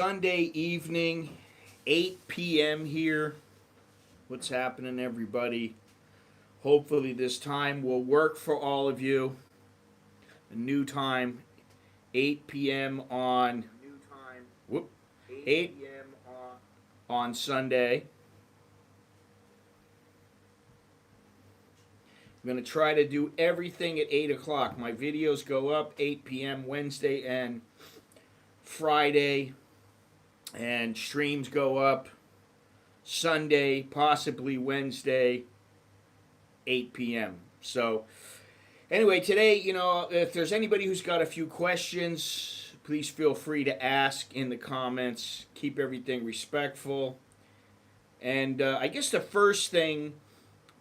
Sunday evening, 8 p.m. here. What's happening, everybody? Hopefully, this time will work for all of you. A new time, 8 p.m. on whoop, 8 p.m. on Sunday. I'm going to try to do everything at 8 o'clock. My videos go up 8 p.m. Wednesday and Friday, and streams go up Sunday, possibly Wednesday, 8 p.m. So, anyway, today, if there's anybody who's got a few questions, please feel free to ask in the comments. Keep everything respectful. And I guess the first thing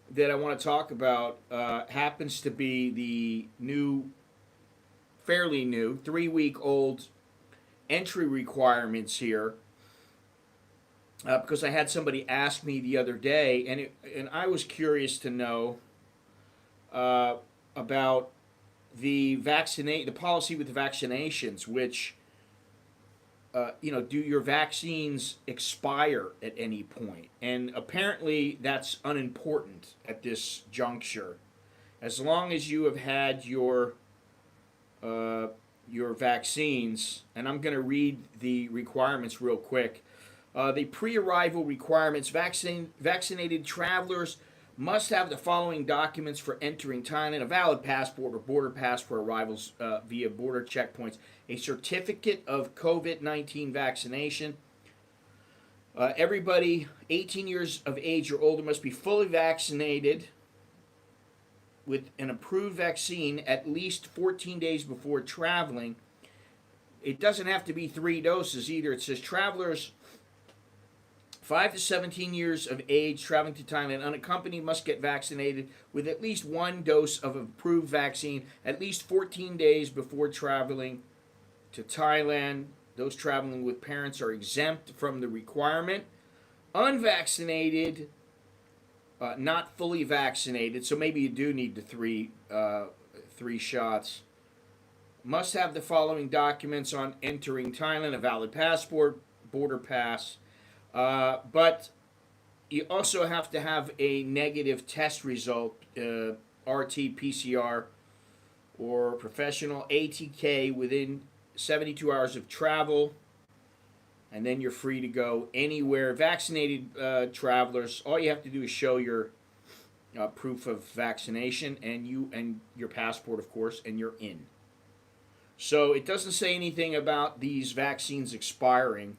that I want to talk about happens to be the fairly new, 3-week-old entry requirements here. Because I had somebody ask me the other day, and I was curious to know about the policy with the vaccinations, which do your vaccines expire at any point? And apparently that's unimportant at this juncture, as long as you have had your vaccines. And I'm going to read the requirements real quick. The pre-arrival requirements: vaccinated travelers must have the following documents for entering Thailand: a valid passport or border pass for arrivals via border checkpoints, a certificate of COVID-19 vaccination. Everybody 18 years of age or older must be fully vaccinated with an approved vaccine at least 14 days before traveling. It doesn't have to be 3 doses either. It says travelers 5 to 17 years of age traveling to Thailand unaccompanied must get vaccinated with at least 1 dose of approved vaccine at least 14 days before traveling to Thailand. Those traveling with parents are exempt from the requirement. Unvaccinated, not fully vaccinated, so maybe you do need the three shots, must have the following documents on entering Thailand: a valid passport, border pass. But you also have to have a negative test result, RT, PCR, or professional ATK within 72 hours of travel, and then you're free to go anywhere. Vaccinated travelers, all you have to do is show your proof of vaccination and your passport, of course, and you're in. So it doesn't say anything about these vaccines expiring.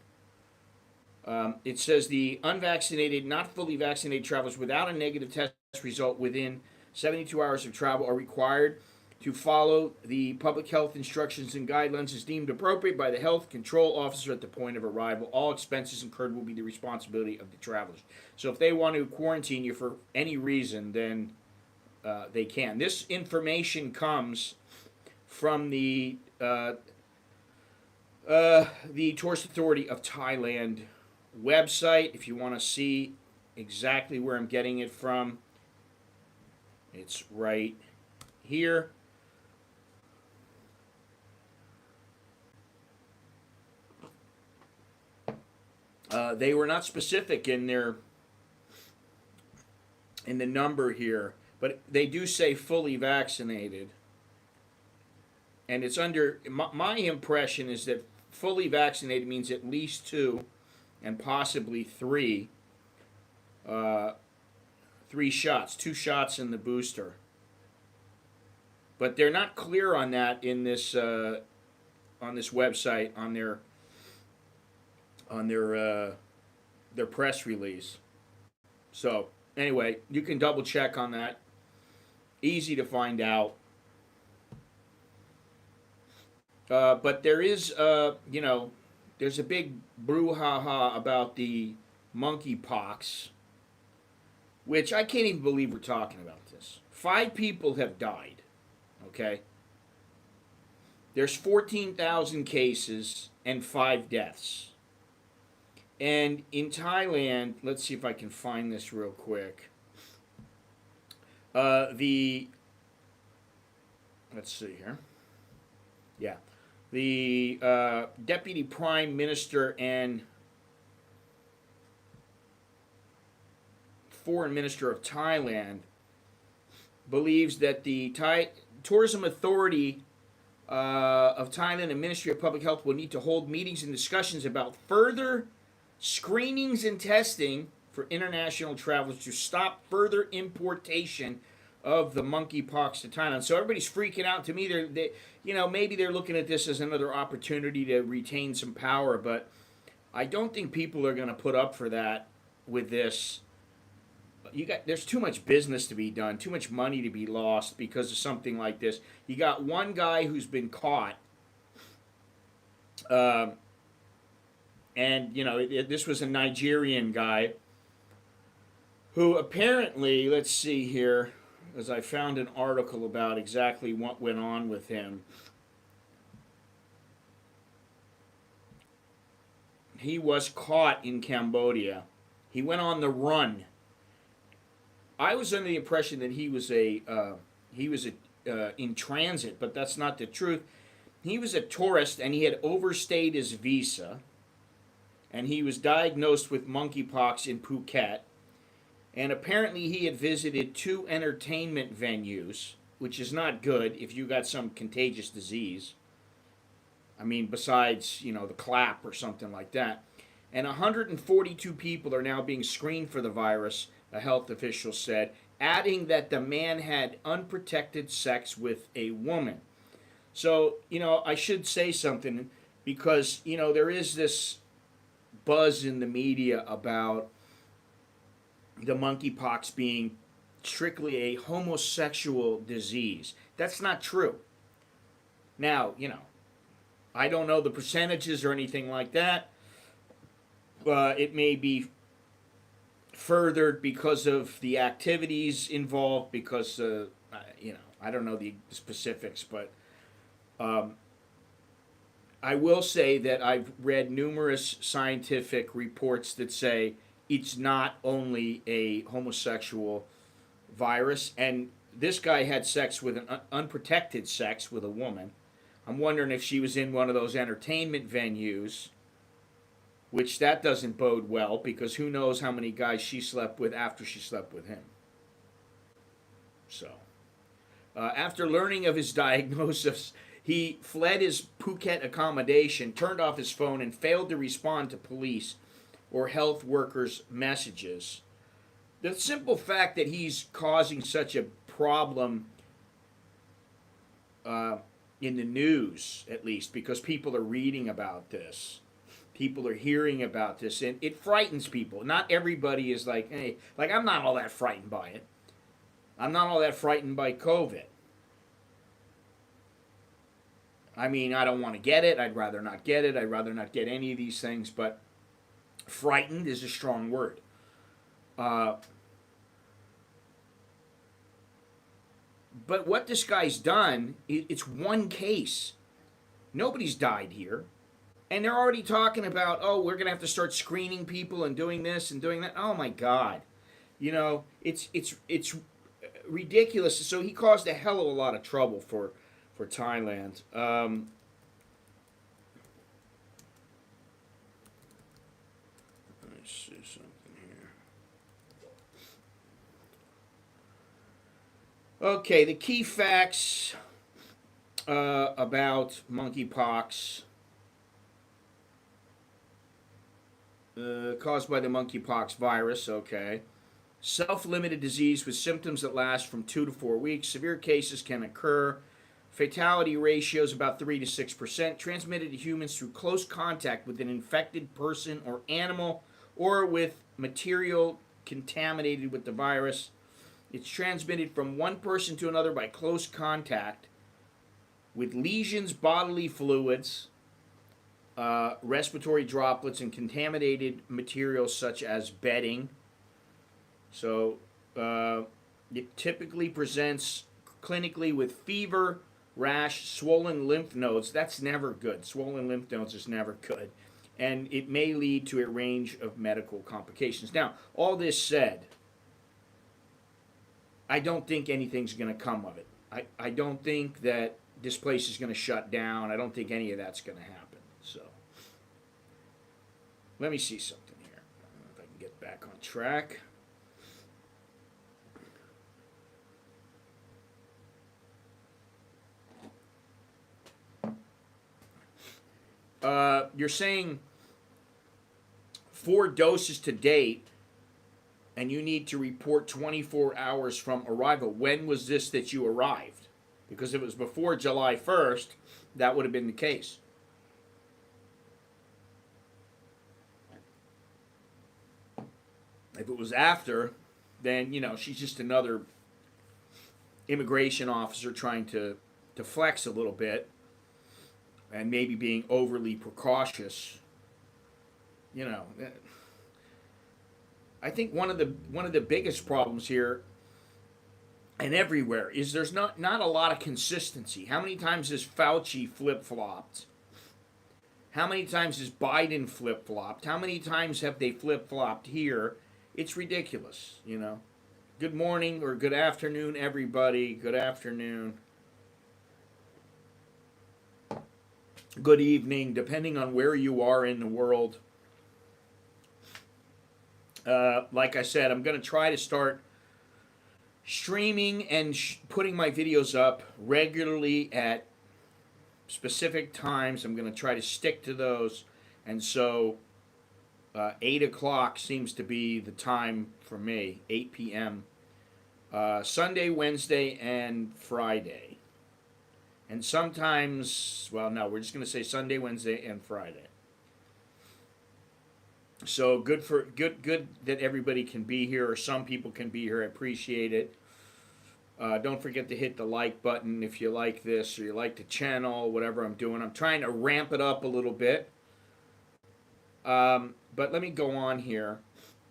It says the unvaccinated, not fully vaccinated travelers without a negative test result within 72 hours of travel are required to follow the public health instructions and guidelines as deemed appropriate by the health control officer at the point of arrival. All expenses incurred will be the responsibility of the travelers. So if they want to quarantine you for any reason, then they can. This information comes from the Tourist Authority of Thailand website. If you want to see exactly where I'm getting it from, it's right here. They were not specific in the number here, but they do say fully vaccinated. And it's under, my impression is that fully vaccinated means at least 2 and possibly 3 shots, 2 shots in the booster. But they're not clear on that in this on this website, on their press release. So anyway, you can double check on that. Easy to find out. But there is, there's a big brouhaha about the monkeypox, which I can't even believe we're talking about this. 5 people have died, okay? There's 14,000 cases and 5 deaths. And in Thailand, let's see if I can find this real quick. Let's see here. Yeah. The Deputy Prime Minister and Foreign Minister of Thailand believes that the Tourism Authority of Thailand and Ministry of Public Health will need to hold meetings and discussions about further screenings and testing for international travelers to stop further importation of the monkeypox to Thailand. So everybody's freaking out. To me, maybe they're looking at this as another opportunity to retain some power, but I don't think people are going to put up for that with this. There's too much business to be done, too much money to be lost because of something like this. You got one guy who's been caught, and this was a Nigerian guy who apparently, let's see here, as I found an article about exactly what went on with him. He was caught in Cambodia. He went on the run. I was under the impression that he was in transit, but that's not the truth. He was a tourist and he had overstayed his visa, and he was diagnosed with monkeypox in Phuket. And apparently he had visited 2 entertainment venues, which is not good if you got some contagious disease. I mean, besides, the clap or something like that. And 142 people are now being screened for the virus, a health official said, adding that the man had unprotected sex with a woman. So, I should say something because, there is this buzz in the media about the monkeypox being strictly a homosexual disease. That's not true. Now, I don't know the percentages or anything like that. It may be furthered because of the activities involved, because, I don't know the specifics, but I will say that I've read numerous scientific reports that say it's not only a homosexual virus, and this guy had sex with unprotected sex with a woman. I'm wondering if she was in one of those entertainment venues, which that doesn't bode well, because who knows how many guys she slept with after she slept with him. So, after learning of his diagnosis, he fled his Phuket accommodation, turned off his phone, and failed to respond to police or health workers' messages. The simple fact that he's causing such a problem in the news, at least, because people are reading about this, people are hearing about this, and it frightens people. Not everybody is like, hey, I'm not all that frightened by it. I'm not all that frightened by COVID. I mean, I don't want to get it. I'd rather not get it. I'd rather not get any of these things, but frightened is a strong word. But what this guy's done, it's one case. Nobody's died here. And they're already talking about, we're going to have to start screening people and doing this and doing that. Oh, my God. It's ridiculous. So he caused a hell of a lot of trouble for Thailand. Let's see something here. Okay, the key facts about monkeypox caused by the monkeypox virus. Okay. Self-limited disease with symptoms that last from 2 to 4 weeks. Severe cases can occur. Fatality ratio is about 3 to 6%. Transmitted to humans through close contact with an infected person or animal, or with material contaminated with the virus. It's transmitted from one person to another by close contact with lesions, bodily fluids, respiratory droplets, and contaminated materials such as bedding. So it typically presents clinically with fever, rash, swollen lymph nodes. That's never good. Swollen lymph nodes is never good. And it may lead to a range of medical complications. Now, all this said, I don't think anything's going to come of it. I don't think that this place is going to shut down. I don't think any of that's going to happen. So let me see something here. I don't know if I can get back on track. You're saying 4 doses to date, and you need to report 24 hours from arrival. When was this that you arrived? Because if it was before July 1st, that would have been the case. If it was after, then, you know, she's just another immigration officer trying to flex a little bit and maybe being overly precautious. You know, I think one of the biggest problems here and everywhere is there's not a lot of consistency. How many times has Fauci flip-flopped? How many times has Biden flip-flopped? How many times have they flip-flopped here? It's ridiculous, you know. Good morning or good afternoon, everybody. Good afternoon. Good evening, depending on where you are in the world. Like I said, I'm going to try to start streaming and putting my videos up regularly at specific times. I'm going to try to stick to those. And so 8 o'clock seems to be the time for me, 8 p.m. Sunday, Wednesday, and Friday. And sometimes, well, no, we're just going to say Sunday, Wednesday, and Friday. So good that everybody can be here, or some people can be here. I appreciate it. Don't forget to hit the like button if you like this or you like the channel, whatever I'm doing. I'm trying to ramp it up a little bit. But let me go on here.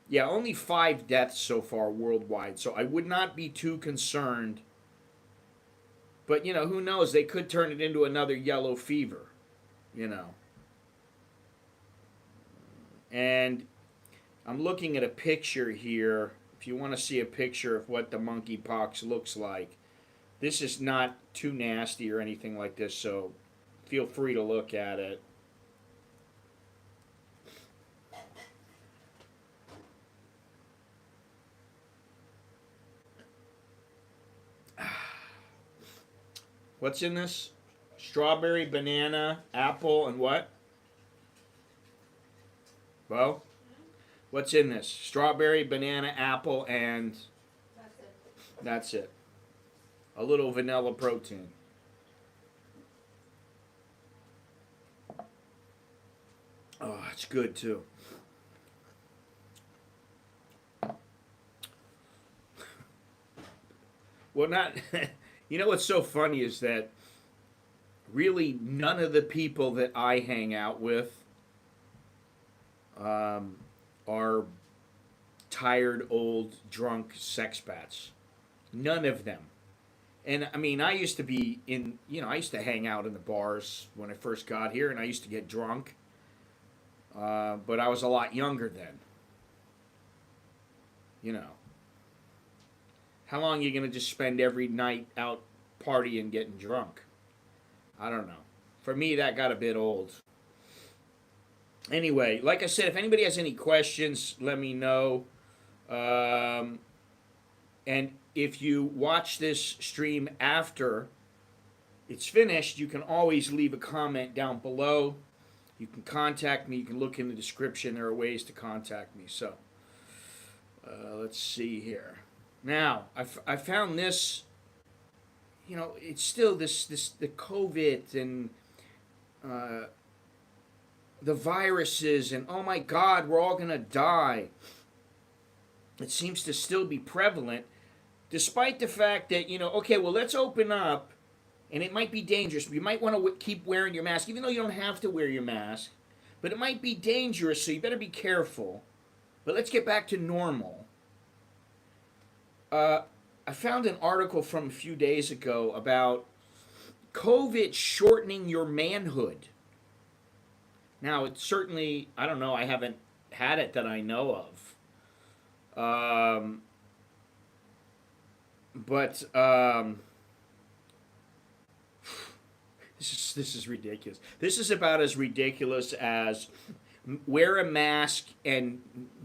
Yeah, only 5 deaths so far worldwide, so I would not be too concerned. But, you know, who knows? They could turn it into another yellow fever, you know. And I'm looking at a picture here. If you want to see a picture of what the monkeypox looks like. This is not too nasty or anything like this, so feel free to look at it. What's in this? Strawberry, banana, apple, and what? Well, what's in this? Strawberry, banana, apple, and that's it. A little vanilla protein. Oh, it's good too. Well, not... You know what's so funny is that really none of the people that I hang out with are tired, old, drunk sexpats. None of them. And I mean, I used to be in, you know, I used to hang out in the bars when I first got here, and I used to get drunk. But I was a lot younger then. You know. How long are you going to just spend every night out partying, getting drunk? I don't know. For me, that got a bit old. Anyway, like I said, if anybody has any questions, let me know. And if you watch this stream after it's finished, you can always leave a comment down below. You can contact me. You can look in the description. There are ways to contact me. So, let's see here. Now, I found this, you know, it's still the COVID and the viruses and, oh my God, we're all going to die. It seems to still be prevalent, despite the fact that, you know, okay, well, let's open up, and it might be dangerous. You might want to keep wearing your mask, even though you don't have to wear your mask, but it might be dangerous, so you better be careful. But let's get back to normal. I found an article from a few days ago about COVID shortening your manhood. Now, it's certainly, I don't know, I haven't had it that I know of. This is ridiculous. This is about as ridiculous as wear a mask and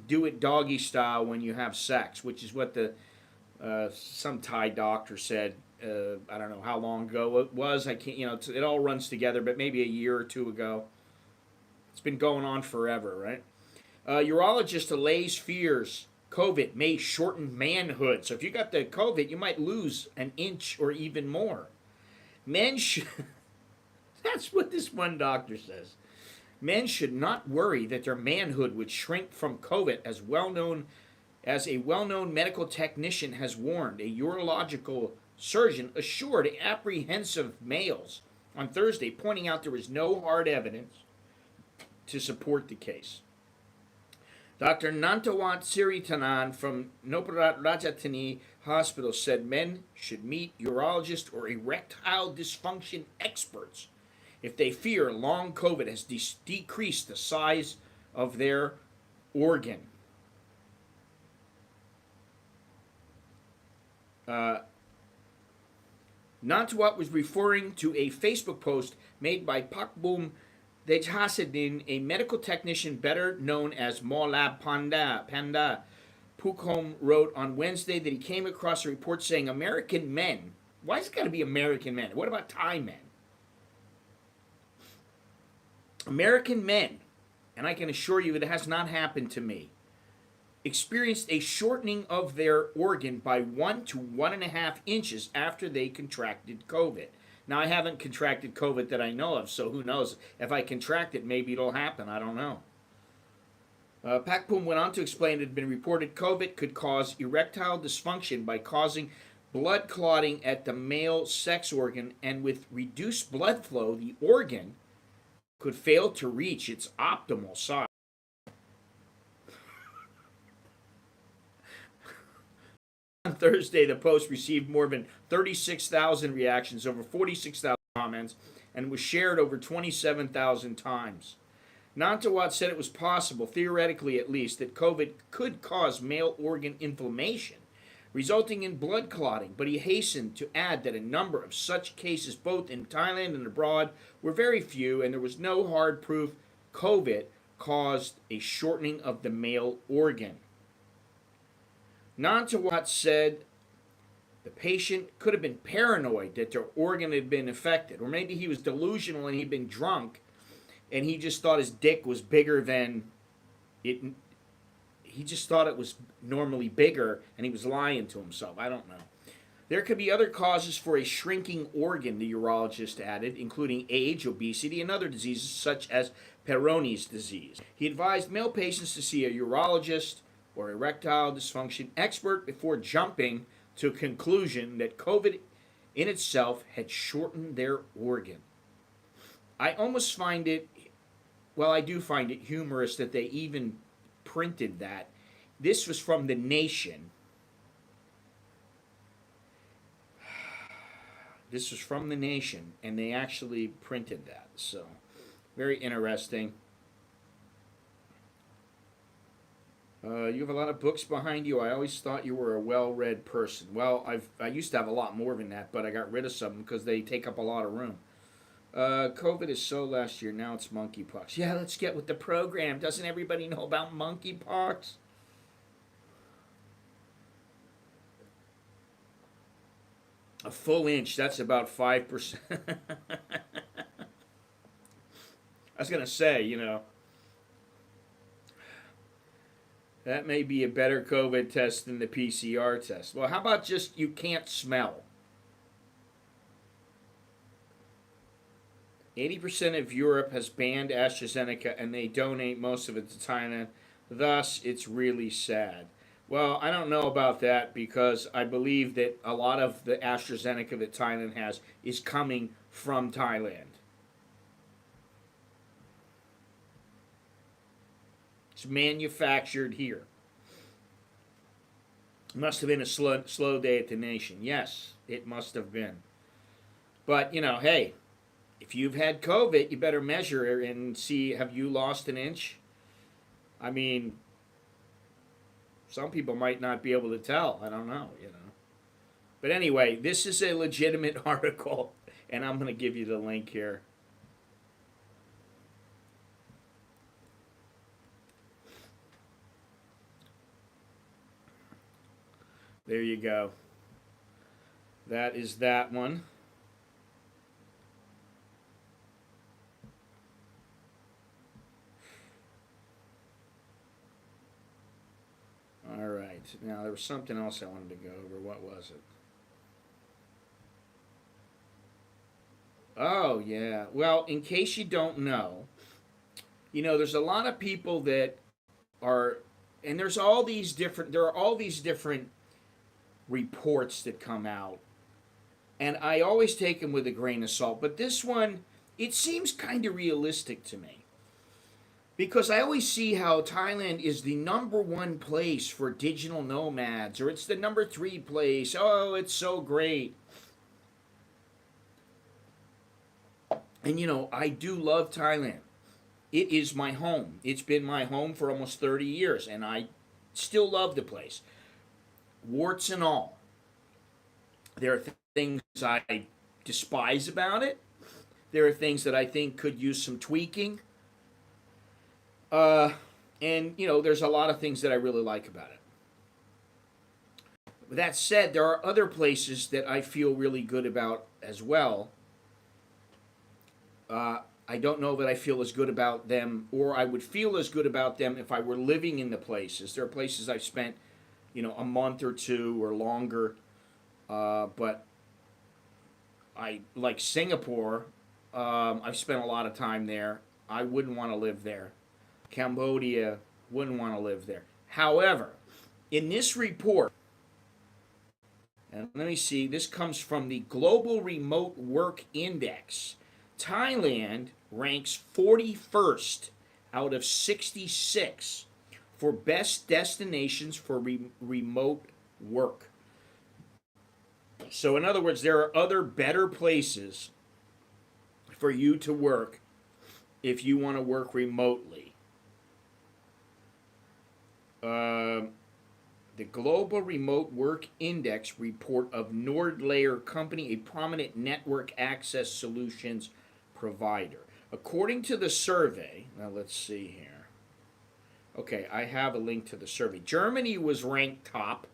do it doggy style when you have sex, which is what the some Thai doctor said. I don't know how long ago it was. I can't. It all runs together, but maybe a year or two ago. It's been going on forever, right? Urologist allays fears COVID may shorten manhood. So if you got the COVID, you might lose an inch or even more. Men should. That's what this one doctor says. Men should not worry that their manhood would shrink from COVID, as a well-known medical technician has warned. A urological surgeon assured apprehensive males on Thursday, pointing out there is no hard evidence to support the case. Dr. Nantawat Siritanan from Noparat Rajatani Hospital said men should meet urologists or erectile dysfunction experts if they fear long COVID has decreased the size of their organ. Nantawat was referring to a Facebook post made by Pakbum Dejhasedin, a medical technician better known as Molab Panda. Pukom wrote on Wednesday that he came across a report saying American men, why has it got to be American men? What about Thai men? American men, and I can assure you it has not happened to me, experienced a shortening of their organ by 1 to 1.5 inches after they contracted COVID. Now, I haven't contracted COVID that I know of, so who knows? If I contract it, maybe it'll happen. I don't know. Pakpum went on to explain it had been reported COVID could cause erectile dysfunction by causing blood clotting at the male sex organ, and with reduced blood flow, the organ could fail to reach its optimal size. On Thursday, the post received more than 36,000 reactions, over 46,000 comments, and was shared over 27,000 times. Nantawat said it was possible, theoretically at least, that COVID could cause male organ inflammation, resulting in blood clotting, but he hastened to add that a number of such cases, both in Thailand and abroad, were very few, and there was no hard proof COVID caused a shortening of the male organ. Nantawat said the patient could have been paranoid that their organ had been affected, or maybe he was delusional and he'd been drunk and he just thought his dick was bigger than it. He just thought it was normally bigger and he was lying to himself. I don't know. There could be other causes for a shrinking organ, the urologist added, including age, obesity, and other diseases such as Peyronie's disease. He advised male patients to see a urologist or erectile dysfunction expert before jumping to a conclusion that COVID in itself had shortened their organ. I almost find it, well, I do find it humorous that they even printed that. This was from The Nation. This was from The Nation, and they actually printed that. So, very interesting. You have a lot of books behind you. I always thought you were a well-read person. Well, I used to have a lot more than that, but I got rid of some because they take up a lot of room. COVID is so last year. Now it's monkeypox. Yeah, let's get with the program. Doesn't everybody know about monkeypox? A full inch, that's about 5%. I was going to say, that may be a better COVID test than the PCR test. Well, how about just you can't smell? 80% of Europe has banned AstraZeneca, and they donate most of it to Thailand. Thus, it's really sad. Well, I don't know about that because I believe that a lot of the AstraZeneca that Thailand has is coming from Thailand. It's manufactured here. Must have been a slow day at the nation. Yes, it must have been. But, hey, if you've had COVID, you better measure and see, have you lost an inch? I mean, some people might not be able to tell. I don't know, But anyway, this is a legitimate article, And I'm going to give you the link here. There you go. That is that one. All right. Now, there was something else I wanted to go over. What was it? Oh, yeah. Well, in case you don't know, there's a lot of people that are, and there are all these different reports that come out, and I always take them with a grain of salt. But this one, it seems kind of realistic to me. Because I always see how Thailand is the number one place for digital nomads, or it's the number three place. Oh, it's so great. And I do love Thailand. It is my home. It's been my home for almost 30 years, and I still love the place. Warts and all. There are things I despise about it. There are things that I think could use some tweaking. And there's a lot of things that I really like about it. That said, there are other places that I feel really good about as well. I don't know that I feel as good about them, or I would feel as good about them if I were living in the places. There are places I've spent, a month or two or longer, but I like Singapore. I've spent a lot of time there. I wouldn't want to live there. Cambodia, wouldn't want to live there. However, in this report, and let me see, this comes from the Global Remote Work Index. Thailand ranks 41st out of 66 for best destinations for remote work. So in other words, there are other better places for you to work if you want to work remotely. The Global Remote Work Index report of Nordlayer Company, a prominent network access solutions provider. According to the survey, now let's see here. Okay, I have a link to the survey. Germany was ranked top,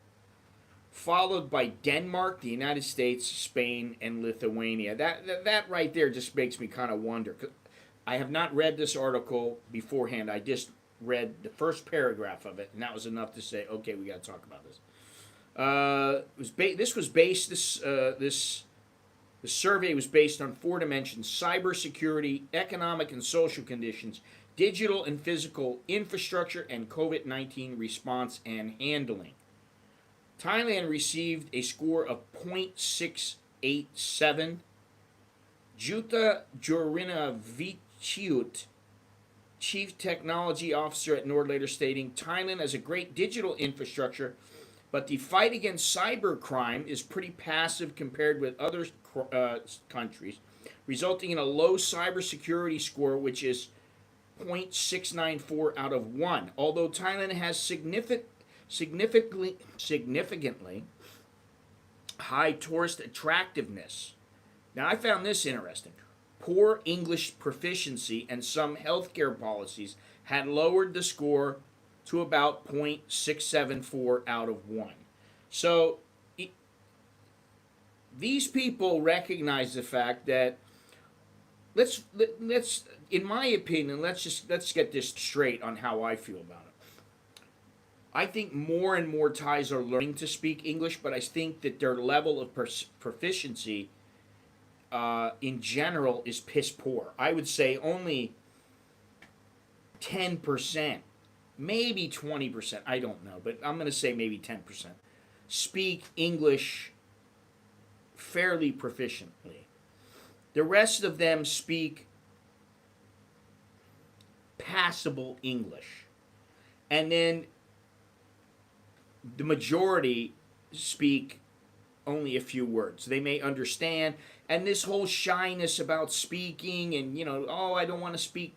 followed by Denmark, the United States, Spain, and Lithuania. That right there just makes me kind of wonder. I have not read this article beforehand. I just read the first paragraph of it, and that was enough to say, okay, we got to talk about this. The survey was based on 4 dimensions: cybersecurity, economic and social conditions, digital and physical infrastructure, and COVID-19 response and handling. Thailand received a score of 0.687. Jutta Jorinavichiut, Chief Technology Officer at Nordlayer, stating, Thailand has a great digital infrastructure, but the fight against cybercrime is pretty passive compared with other countries, resulting in a low cybersecurity score, which is 0.694 out of 1. Although Thailand has significantly high tourist attractiveness. Now, I found this interesting. Poor English proficiency and some healthcare policies had lowered the score to about 0.674 out of 1. So these people recognize the fact that let's in my opinion, let's get this straight on how I feel about it. I think more and more Thais are learning to speak English, but I think that their level of proficiency in general is piss poor. I would say only 10%, maybe 20%, I don't know, but I'm going to say maybe 10%, speak English fairly proficiently. The rest of them speak passable English. And then the majority speak only a few words. They may understand, and this whole shyness about speaking and, I don't want to speak,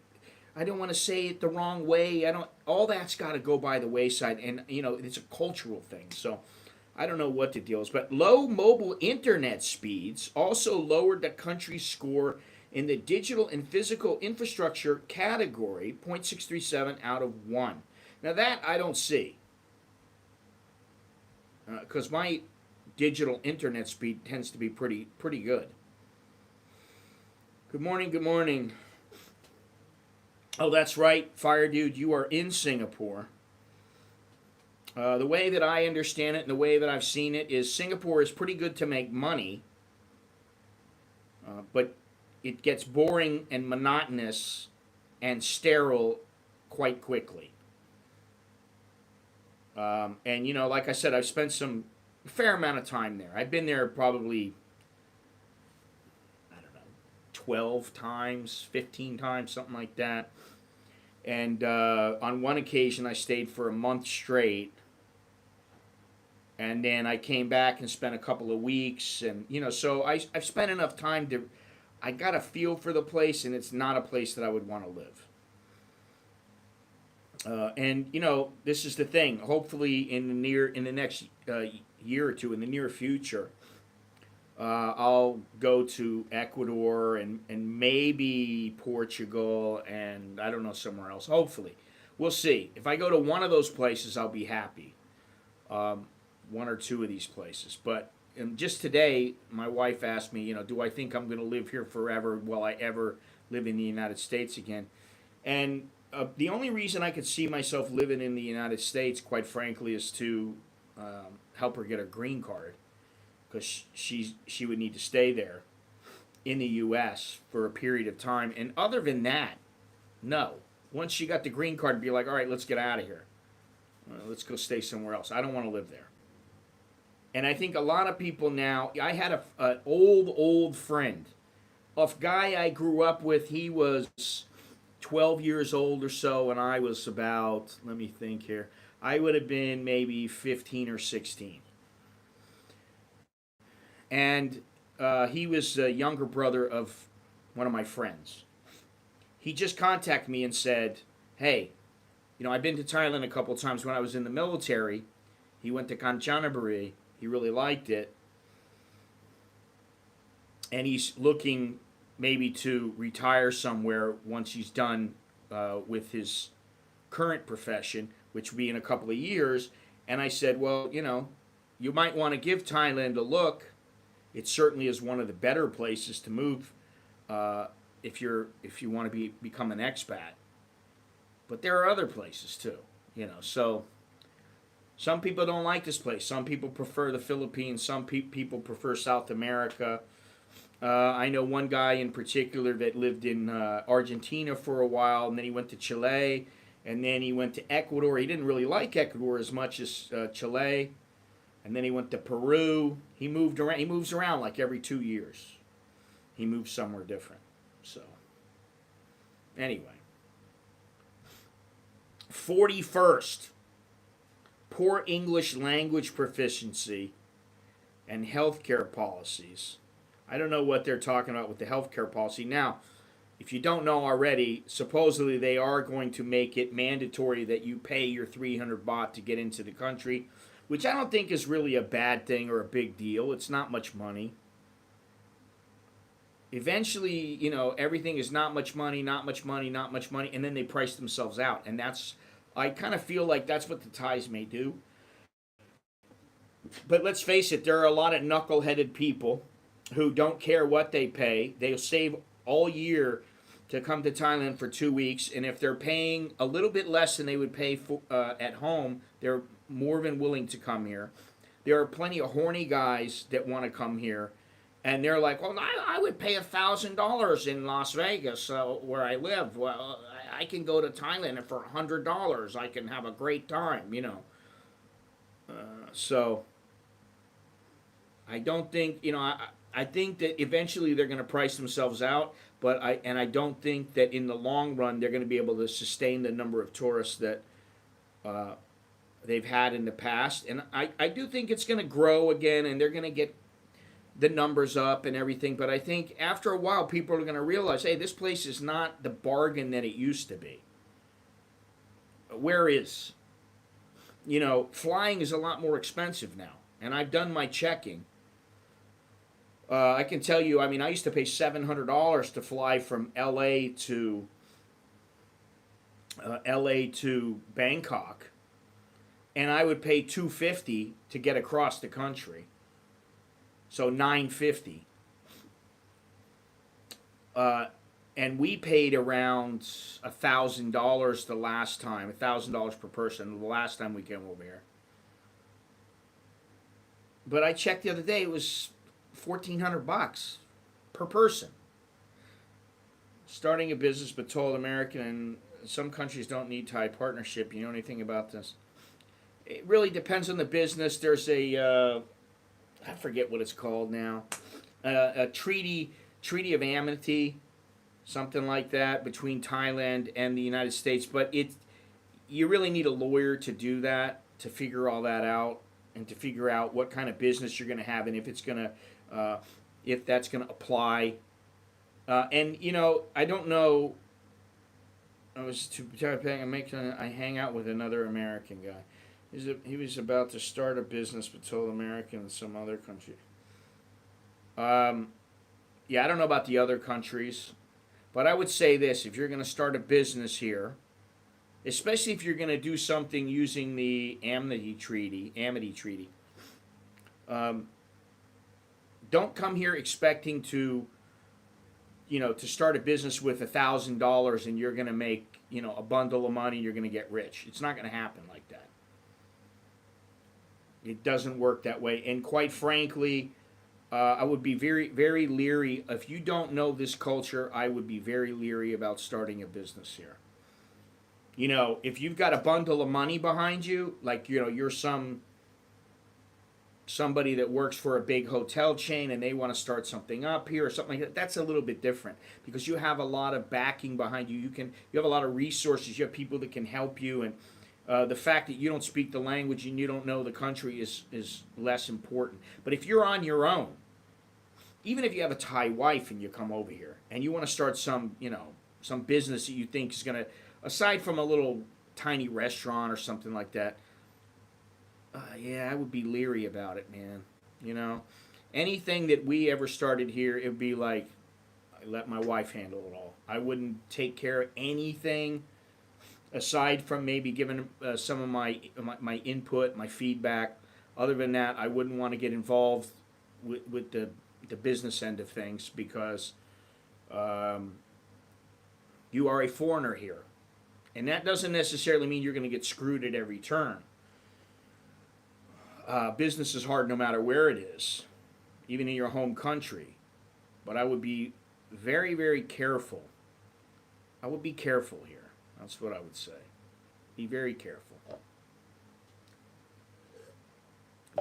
I don't want to say it the wrong way. All that's got to go by the wayside, and, it's a cultural thing. So I don't know what the deal is, but low mobile internet speeds also lowered the country's score in the digital and physical infrastructure category, 0.637 out of 1. Now that I don't see, because my digital internet speed tends to be pretty good. Good morning, good morning. Oh, that's right, Fire Dude, you are in Singapore. The way that I understand it and the way that I've seen it is Singapore is pretty good to make money, but it gets boring and monotonous and sterile quite quickly. And, you know, like I said, I've spent a fair amount of time there. I've been there probably, I don't know, 12 times, 15 times, something like that. And on one occasion, I stayed for a month straight. And then I came back and spent a couple of weeks. And, you know, so I've spent enough time to, I got a feel for the place, and it's not a place that I would want to live. And, you know, this is the thing. Hopefully in the next year or two, in the near future, I'll go to Ecuador and maybe Portugal and I don't know, somewhere else. Hopefully. We'll see. If I go to one of those places, I'll be happy. One or two of these places. But just today, my wife asked me, you know, do I think I'm going to live here forever? Will I ever live in the United States again? And the only reason I could see myself living in the United States, quite frankly, is to help her get a green card, because she would need to stay there in the U.S. for a period of time. And other than that, no. Once she got the green card, be like, all right, let's get out of here. Let's go stay somewhere else. I don't want to live there. And I think a lot of people now, I had an old friend, a guy I grew up with. He was 12 years old or so, and I was about, let me think here, I would have been maybe 15 or 16. And he was a younger brother of one of my friends. He just contacted me and said, hey, you know, I've been to Thailand a couple times when I was in the military. He went to Kanchanaburi. He really liked it. And he's looking maybe to retire somewhere once he's done with his current profession, which will be in a couple of years. And I said, well, you know, you might want to give Thailand a look. It certainly is one of the better places to move if you want to become an expat. But there are other places too, you know. So some people don't like this place. Some people prefer the Philippines. Some people prefer South America. I know one guy in particular that lived in Argentina for a while, and then he went to Chile, and then he went to Ecuador. He didn't really like Ecuador as much as Chile, and then he went to Peru. He moved around. He moves around like every 2 years. He moves somewhere different. So, anyway. 41st, poor English language proficiency and healthcare policies. I don't know what they're talking about with the healthcare policy. Now, if you don't know already, supposedly they are going to make it mandatory that you pay your 300 baht to get into the country, which I don't think is really a bad thing or a big deal. It's not much money. Eventually, you know, everything is not much money, not much money, not much money, and then they price themselves out. And that's, I kind of feel like that's what the Thais may do. But let's face it, there are a lot of knuckle-headed people who don't care what they pay. They'll save all year to come to Thailand for 2 weeks, and if they're paying a little bit less than they would pay for, at home, they're more than willing to come here. There are plenty of horny guys that want to come here, and they're like, well, I would pay $1,000 in Las Vegas where I live. Well, I can go to Thailand and for $100. I can have a great time, you know. So I don't think, you know, I think that eventually they're going to price themselves out, but I don't think that in the long run they're going to be able to sustain the number of tourists that they've had in the past. And I do think it's going to grow again, and they're going to get the numbers up and everything. But I think after a while people are going to realize, hey, this place is not the bargain that it used to be. Where is, you know, flying is a lot more expensive now. and I've done my checking. I can tell you, I mean, I used to pay $700 to fly from LA to Bangkok, and I would pay $250 to get across the country. So $950. And we paid around $1,000 the last time, $1,000 per person the last time we came over here. But I checked the other day; it was $1,400 per person. Starting a business, but told American, and some countries don't need Thai partnership. You know anything about this? It really depends on the business. There's I forget what it's called now, a treaty of amity, something like that, between Thailand and the United States. But you really need a lawyer to do that, to figure all that out, and to figure out what kind of business you're going to have, and if that's going to apply. And I don't know. I hang out with another American guy. He was about to start a business, but told American in some other country. Yeah, I don't know about the other countries, but I would say this: if you're going to start a business here, especially if you're going to do something using the amity treaty, don't come here expecting to start a business with $1,000 and you're going to make a bundle of money. You're going to get rich. It's not going to happen like that. It doesn't work that way. And quite frankly, I would be very, very leery. If you don't know this culture, I would be very leery about starting a business here. If you've got a bundle of money behind you, like, you're somebody that works for a big hotel chain and they want to start something up here or something like that, that's a little bit different because you have a lot of backing behind you. You have a lot of resources. You have people that can help you, and the fact that you don't speak the language and you don't know the country is less important. But if you're on your own, even if you have a Thai wife and you come over here and you want to start some business that you think is going to, aside from a little tiny restaurant or something like that, yeah, I would be leery about it, man. Anything that we ever started here, it would be like, I let my wife handle it all. I wouldn't take care of anything aside from maybe giving some of my input, my feedback. Other than that, I wouldn't want to get involved with the business end of things because you are a foreigner here. And that doesn't necessarily mean you're going to get screwed at every turn. Business is hard no matter where it is, even in your home country. But I would be very, very careful. I would be careful here. That's what I would say. Be very careful.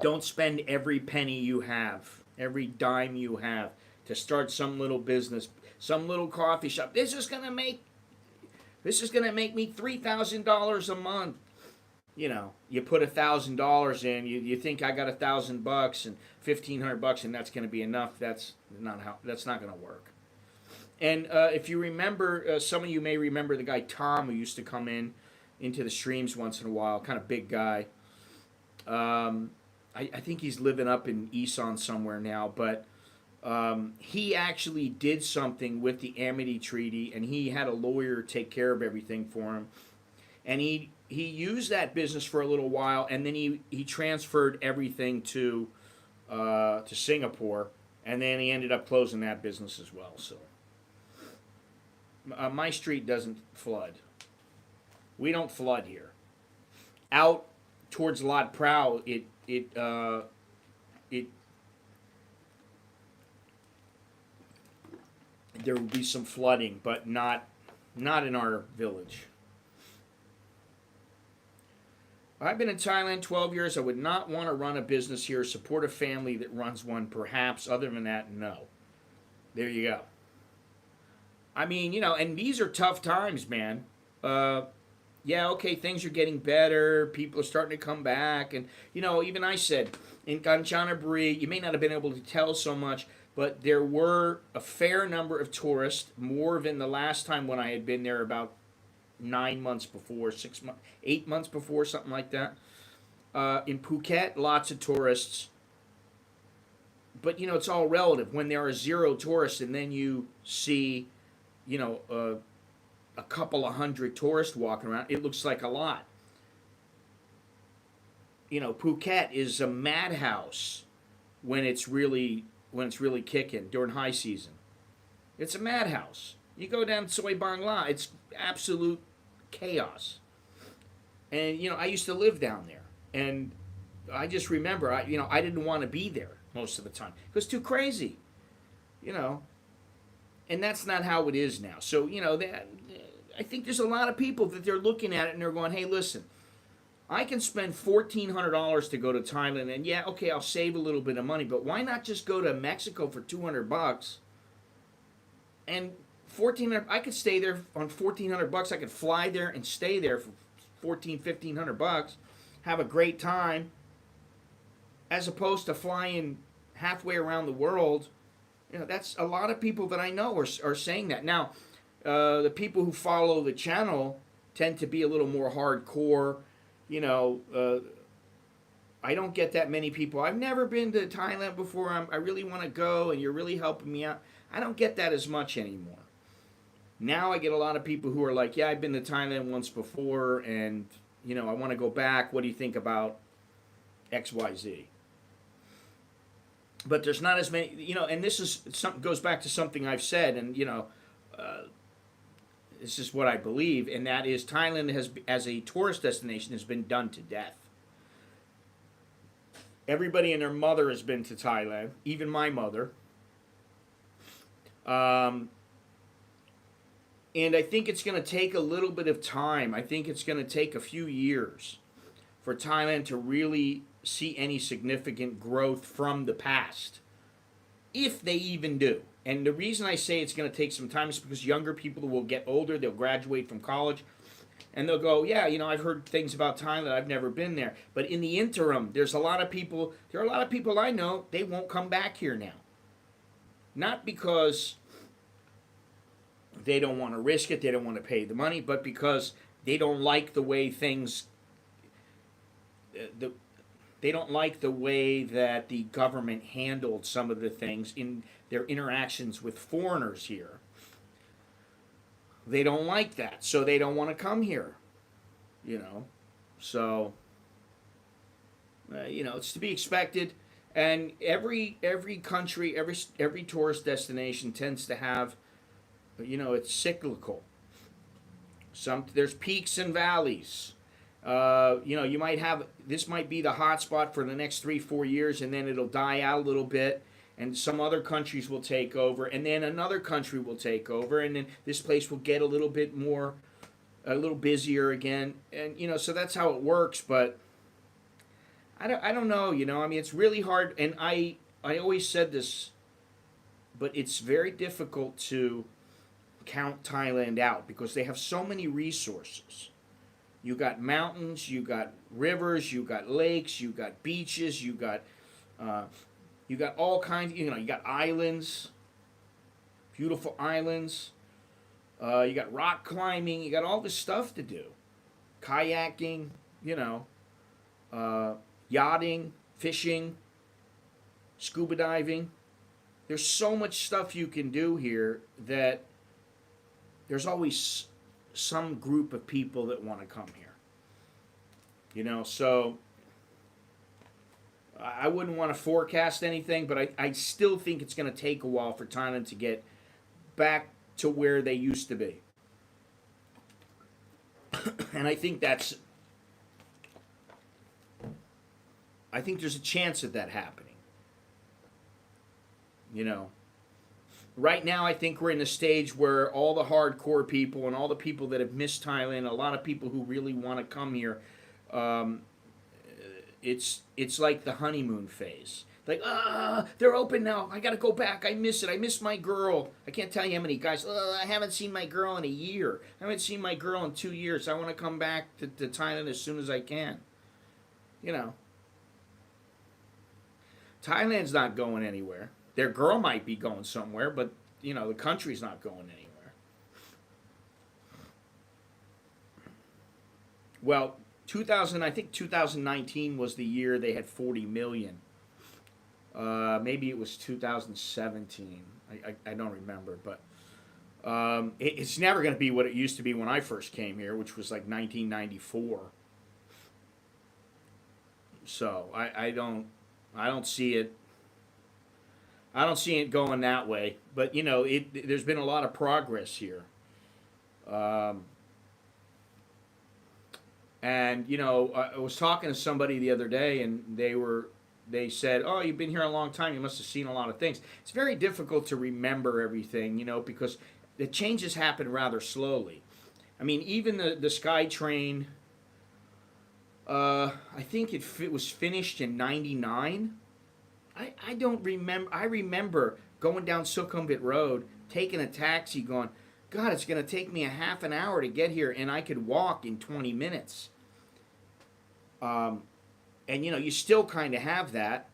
Don't spend every penny you have, every dime you have, to start some little business, some little coffee shop. This is gonna make me $3,000 a month. You put $1,000 in, you think I got $1,000 and $1,500, and that's going to be enough. That's not going to work. And if you remember, some of you may remember the guy Tom who used to come into the streams once in a while, kind of big guy. I think he's living up in Isan somewhere now, but he actually did something with the Amity Treaty, and he had a lawyer take care of everything for him. And he used that business for a little while, and then he transferred everything to Singapore, and then he ended up closing that business as well. So my street doesn't flood. We don't flood here. Out towards Lot Prow, there will be some flooding, but not in our village. I've been in Thailand 12 years. I would not want to run a business here, support a family that runs one, perhaps. Other than that, no. There you go. I mean, and these are tough times, man. Yeah, okay, things are getting better. People are starting to come back. And, even I said, in Kanchanaburi, you may not have been able to tell so much, but there were a fair number of tourists, more than the last time when I had been there about 9 months before, 6 months, 8 months before, something like that. In Phuket, lots of tourists. but it's all relative. When there are zero tourists, and then you see, you know, a couple of hundred tourists walking around, it looks like a lot. Phuket is a madhouse when it's really kicking during high season. It's a madhouse. You go down Soi Bangla, it's absolute chaos. And I used to live down there, and I just remember I didn't want to be there most of the time. It was too crazy, you know. And that's not how it is now. So I think there's a lot of people that they're looking at it and they're going, hey, listen, I can spend $1,400 to go to Thailand, and yeah, okay, I'll save a little bit of money, but why not just go to Mexico for $200? And 1,400, I could stay there on $1,400. I could fly there and stay there for $1,500, have a great time, as opposed to flying halfway around the world. That's a lot of people that I know are saying that. Now, the people who follow the channel tend to be a little more hardcore. I don't get that many people. I've never been to Thailand before. I really want to go, and you're really helping me out. I don't get that as much anymore. Now I get a lot of people who are like, yeah, I've been to Thailand once before, and I want to go back. What do you think about XYZ? But there's not as many, and this is goes back to something I've said, and this is what I believe, and that is Thailand as a tourist destination, has been done to death. Everybody and their mother has been to Thailand, even my mother. And I think it's going to take a little bit of time. I think it's going to take a few years for Thailand to really see any significant growth from the past, if they even do. And the reason I say it's going to take some time is because younger people will get older, they'll graduate from college, and they'll go, yeah, I've heard things about Thailand, I've never been there. But in the interim, there are a lot of people I know, they won't come back here now. Not because they don't want to risk it, they don't want to pay the money, but because they don't like the way they don't like the way that the government handled some of the things in their interactions with foreigners here. They don't like that, so they don't want to come here. So it's to be expected. And every country, every tourist destination tends to have, it's cyclical. There's peaks and valleys. You might have, this might be the hot spot for the next 3-4 years, and then it'll die out a little bit, and some other countries will take over, and then another country will take over, and then this place will get a little busier again, and so that's how it works. But I don't know, it's really hard, and I always said this, but it's very difficult to count Thailand out because they have so many resources. You got mountains, you got rivers, you got lakes, you got beaches, you got all kinds. You got islands, beautiful islands. You got rock climbing. You got all this stuff to do, kayaking. Yachting, fishing, scuba diving. There's so much stuff you can do here that there's always some group of people that want to come here. So I wouldn't want to forecast anything, but I still think it's going to take a while for Thailand to get back to where they used to be. And I think there's a chance of that happening. Right now I think we're in a stage where all the hardcore people and all the people that have missed Thailand, a lot of people who really want to come here, it's like the honeymoon phase. Like, they're open now. I got to go back. I miss it. I miss my girl. I can't tell you how many guys, I haven't seen my girl in a year. I haven't seen my girl in 2 years. I want to come back to Thailand as soon as I can. Thailand's not going anywhere. Their girl might be going somewhere, but, the country's not going anywhere. Well, I think 2019 was the year they had 40 million Maybe it was 2017. I don't remember, but it's never going to be what it used to be when I first came here, which was like 1994. So I don't see it. I don't see it going that way. But you know, there's been a lot of progress here. Um, and you know, I was talking to somebody the other day, and they said, "Oh, you've been here a long time. You must have seen a lot of things." It's very difficult to remember everything, you know, because the changes happen rather slowly. I mean, even the SkyTrain, I think it was finished in '99. I don't remember. I remember going down Sukhumvit Road, taking a taxi, going, God, it's going to take me a half an hour to get here, and I could walk in 20 minutes. Um, and you know, you still kind of have that,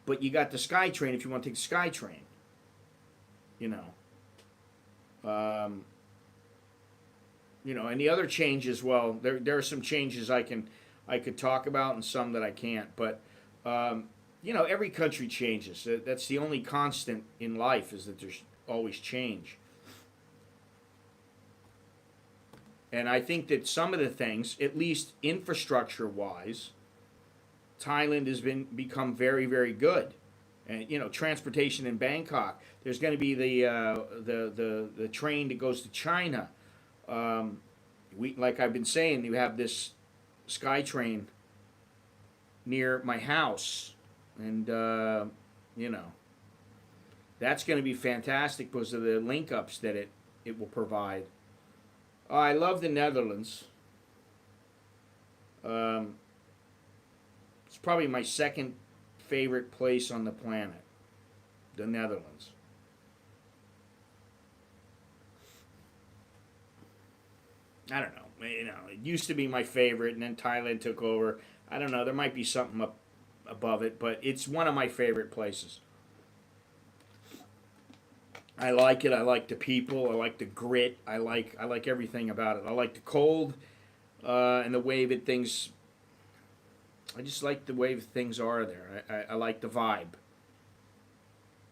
but you got the SkyTrain if you want to take the SkyTrain. You um, and the other changes. Well, there are some changes I could talk about, and some that I can't. But every country changes. That's the only constant in life, is that there's always change. And I think that some of the things, at least infrastructure wise, Thailand has become very, very good. And you know, transportation in Bangkok. There's going to be the train that goes to China. Like I've been saying, you have this SkyTrain near my house, and that's going to be fantastic because of the link ups that it will provide. I love the Netherlands. It's probably my second favorite place on the planet, the Netherlands. I don't know. You know, it used to be my favorite, and then Thailand took over. I don't know. There might be something up above it, but it's one of my favorite places. I like it. I like the people. I like the grit. I like everything about it. I like the cold, and the way that things. I just like the way things are there. I like the vibe.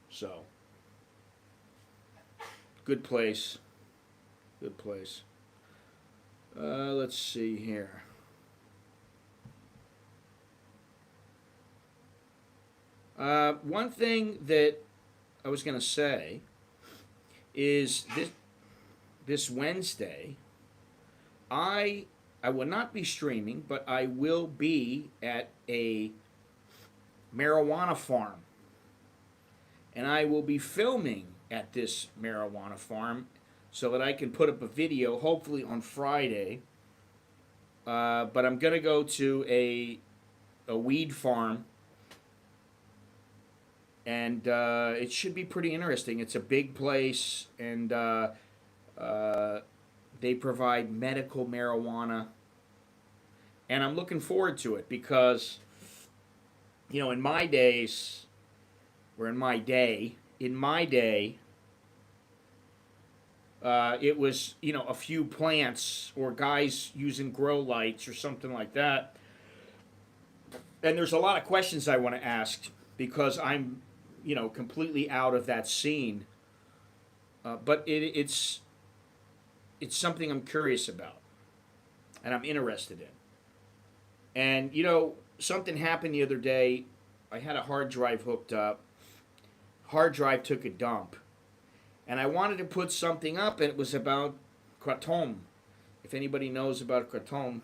So, good place. Good place. Let's see here. One thing that I was going to say is this Wednesday, I will not be streaming, but I will be at a marijuana farm, and I will be filming at this marijuana farm so that I can put up a video, hopefully on Friday. But I'm gonna go to a weed farm, and it should be pretty interesting. It's a big place, and they provide medical marijuana, and I'm looking forward to it because, you know, in my days, or in my day, it was, you know, a few plants or guys using grow lights or something like that. And there's a lot of questions I want to ask because I'm, you know, completely out of that scene. But it's something I'm curious about and I'm interested in. And, you know, something happened the other day. I had a hard drive hooked up. Hard drive took a dump. And I wanted to put something up, and it was about kratom. If anybody knows about kratom,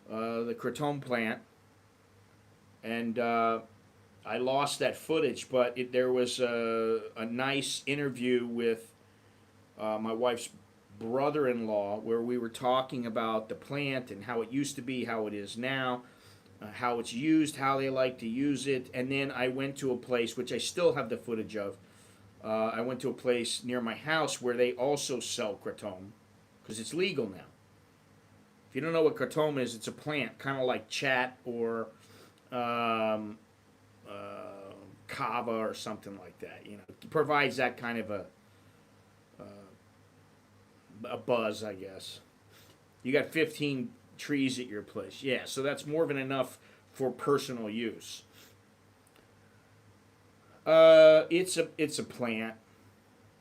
the kratom plant. And I lost that footage, but there was a nice interview with my wife's brother-in-law where we were talking about the plant and how it used to be, how it is now, how it's used, how they like to use it. And then I went to a place, which I still have the footage of. I went to a place near my house where they also sell kratom because it's legal now. If you don't know what kratom is, it's a plant, kind of like chat or kava or something like that. You know, it provides that kind of a buzz, I guess. You got 15 trees at your place. Yeah, so that's more than enough for personal use. It's a plant,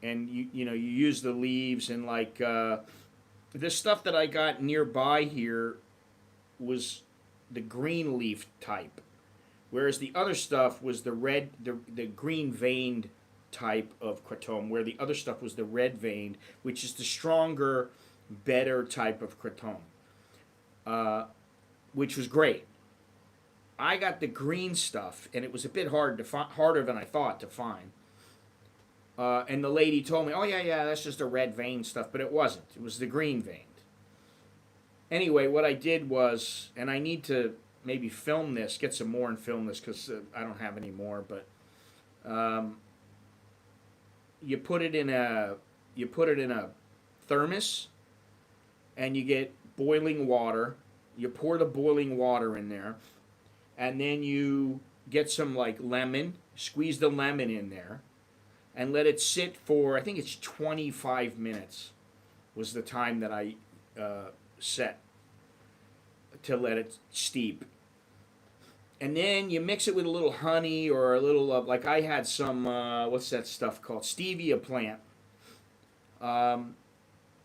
and you use the leaves and like the stuff that I got nearby here was the green leaf type, whereas the other stuff was the green veined type of kratom, where the other stuff was the red veined, which is the stronger, better type of kratom, uh, which was great. I got the green stuff, and it was a bit harder than I thought to find. And the lady told me, "Oh yeah, that's just the red vein stuff," but it wasn't. It was the green veined. Anyway, what I did was, and I need to maybe film this, get some more and film this because I don't have any more. But you put it in a thermos, and you get boiling water. You pour the boiling water in there, and then you get some like lemon, squeeze the lemon in there, and let it sit for, I think it's 25 minutes was the time that I set to let it steep. And then you mix it with a little honey or a little of, like I had some, what's that stuff called? Stevia plant.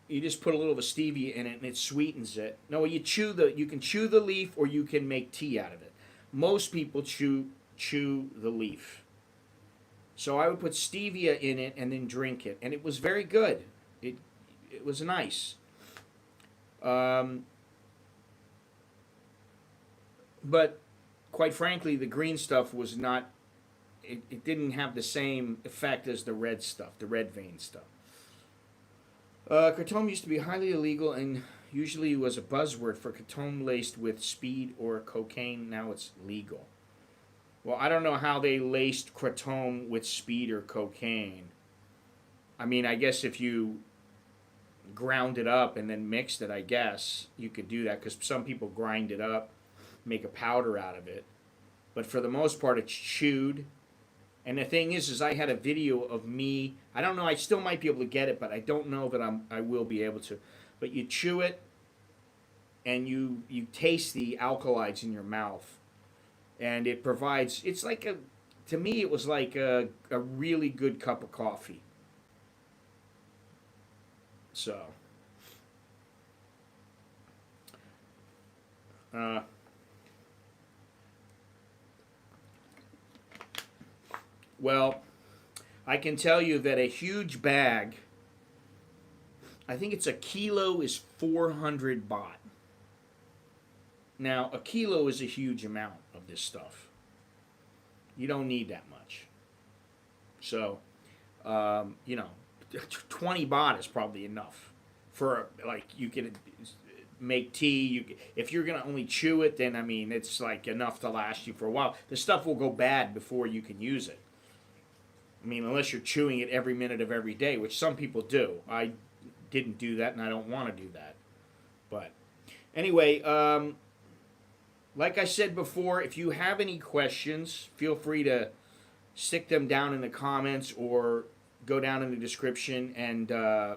You just put a little of the stevia in it and it sweetens it. No, you can chew the leaf or you can make tea out of it. Most people chew the leaf. So I would put stevia in it and then drink it, and it was very good. It was nice. But quite frankly, the green stuff was not. It didn't have the same effect as the red stuff, the red vein stuff. Kratom used to be highly illegal and usually was a buzzword for kratom laced with speed or cocaine. Now it's legal. Well, I don't know how they laced kratom with speed or cocaine. I mean, I guess if you ground it up and then mixed it, I guess you could do that because some people grind it up, make a powder out of it. But for the most part, it's chewed. And the thing is I had a video of me. I don't know. I still might be able to get it, but I don't know that I will be able to. But you chew it, and you taste the alkaloids in your mouth. And it provides, it's like to me, it was like a really good cup of coffee. So, well, I can tell you that a huge bag, I think it's a kilo, is 400 baht. Now, a kilo is a huge amount of this stuff. You don't need that much. So, 20 baht is probably enough for, like, you can make tea. If you're going to only chew it, then, I mean, it's, like, enough to last you for a while. The stuff will go bad before you can use it. I mean, unless you're chewing it every minute of every day, which some people do. I didn't do that, and I don't want to do that. But, anyway, like I said before, if you have any questions, feel free to stick them down in the comments or go down in the description and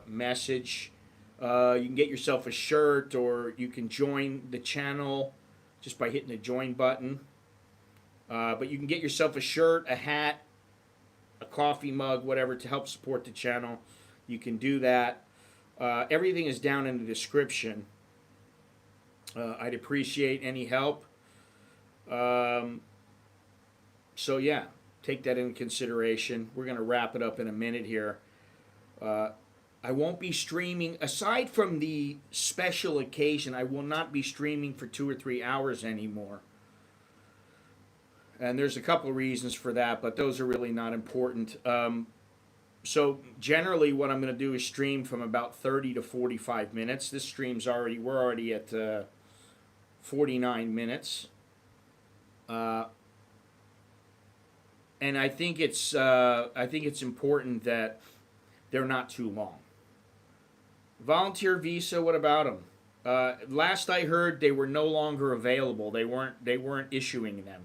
message. You can get yourself a shirt, or you can join the channel just by hitting the join button. But you can get yourself a shirt, a hat, a coffee mug, whatever, to help support the channel. You can do that. Everything is down in the description. I'd appreciate any help. So yeah, take that into consideration. We're going to wrap it up in a minute here. I won't be streaming, aside from the special occasion, I will not be streaming for 2 or 3 hours anymore. And there's a couple of reasons for that, but those are really not important. So generally what I'm going to do is stream from about 30 to 45 minutes. This stream's we're already at 49 minutes. And I think it's important that they're not too long. Volunteer visa, what about them? Last I heard, they were no longer available. They weren't issuing them.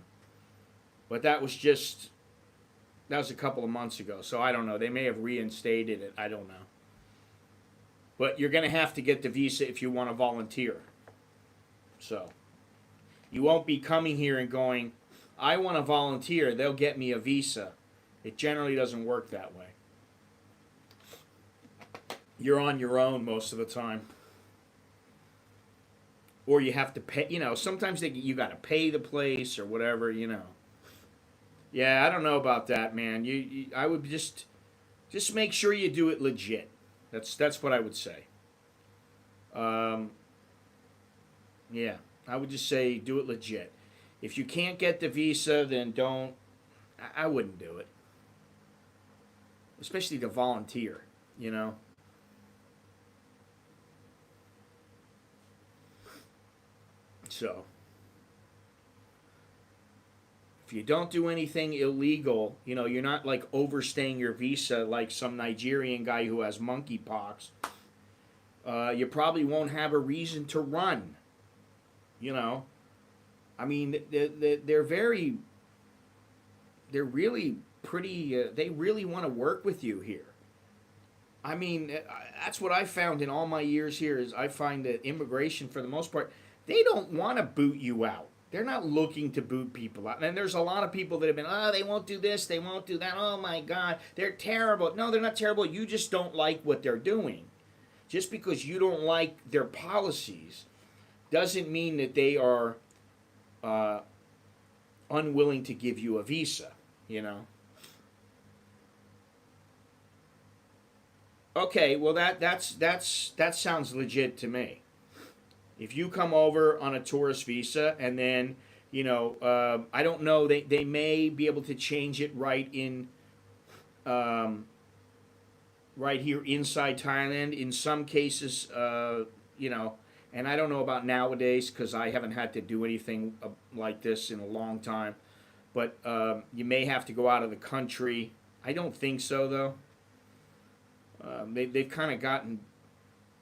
But that was a couple of months ago, so I don't know. They may have reinstated it. I don't know. But you're going to have to get the visa if you want to volunteer. So you won't be coming here and going, I want to volunteer. They'll get me a visa. It generally doesn't work that way. You're on your own most of the time. Or you have to pay, sometimes you got to pay the place or whatever. Yeah, I don't know about that, man. I would just make sure you do it legit. That's what I would say. Um, yeah, I would just say do it legit. If you can't get the visa, then don't. I wouldn't do it, especially to volunteer. You know. So, if you don't do anything illegal, you're not like overstaying your visa like some Nigerian guy who has monkeypox. You probably won't have a reason to run. I mean, they're really pretty. They really want to work with you here. I mean, that's what I found in all my years here. Is I find that immigration, for the most part, they don't want to boot you out. They're not looking to boot people out. And there's a lot of people that have been, they won't do this, they won't do that. Oh my God, they're terrible. No, they're not terrible. You just don't like what they're doing. Just because you don't like their policies doesn't mean that they are unwilling to give you a visa. Okay, well that sounds legit to me. If you come over on a tourist visa and then I don't know, they may be able to change it um, right here inside Thailand. In some cases, and I don't know about nowadays because I haven't had to do anything like this in a long time. But you may have to go out of the country. I don't think so though. They've kind of gotten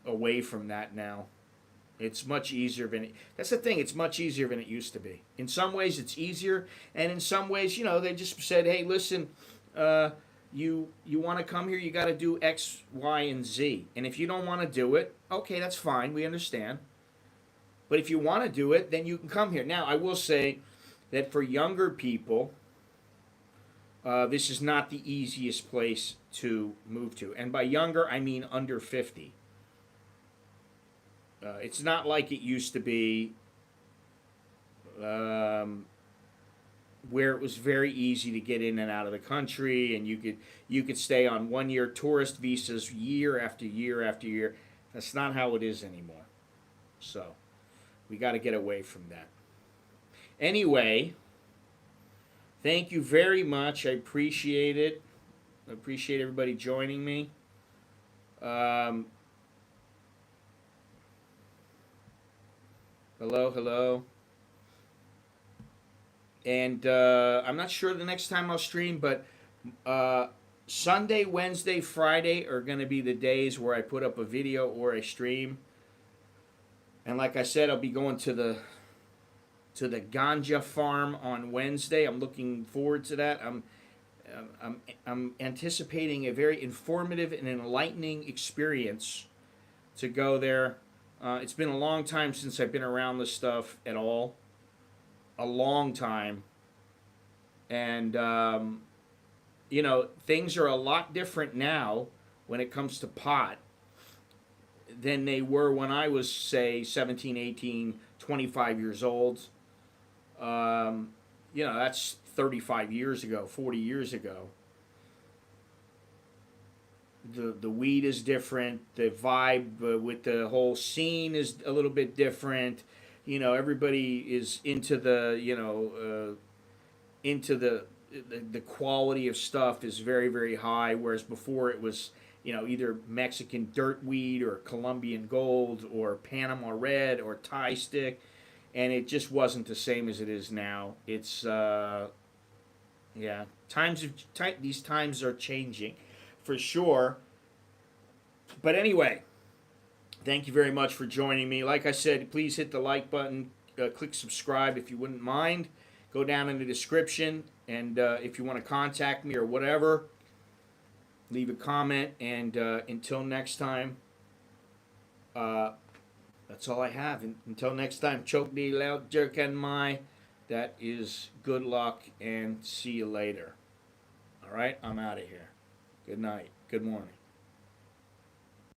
away from that now. It's much easier that's the thing. It's much easier than it used to be. In some ways, it's easier, and in some ways, they just said, "Hey, listen, you want to come here, you got to do X, Y, and Z. And if you don't want to do it, okay, that's fine. We understand. But if you want to do it, then you can come here." Now, I will say that for younger people, this is not the easiest place to move to, and by younger, I mean under 50. It's not like it used to be, where it was very easy to get in and out of the country, and you could stay on 1-year tourist visas year after year after year. That's not how it is anymore. So we got to get away from that. Anyway, thank you very much. I appreciate it. I appreciate everybody joining me. Hello. And I'm not sure the next time I'll stream, but Sunday, Wednesday, Friday are going to be the days where I put up a video or a stream. And like I said, I'll be going to the ganja farm on Wednesday. I'm looking forward to that. I'm anticipating a very informative and enlightening experience to go there. It's been a long time since I've been around this stuff at all. A long time. And, things are a lot different now when it comes to pot than they were when I was, say, 17, 18, 25 years old. That's 35 years ago, 40 years ago. The weed is different. The vibe with the whole scene is a little bit different. Everybody is into the quality of stuff is very, very high. Whereas before it was, either Mexican dirt weed or Colombian gold or Panama red or Thai stick, and it just wasn't the same as it is now. It's these times are changing, for sure. But anyway, thank you very much for joining me. Like I said, please hit the like button, click subscribe if you wouldn't mind. Go down in the description, and if you want to contact me or whatever, leave a comment. And until next time, that's all I have. And until next time, choke the loud jerk and my. That is good luck, and see you later. All right, I'm out of here. Good night. Good morning.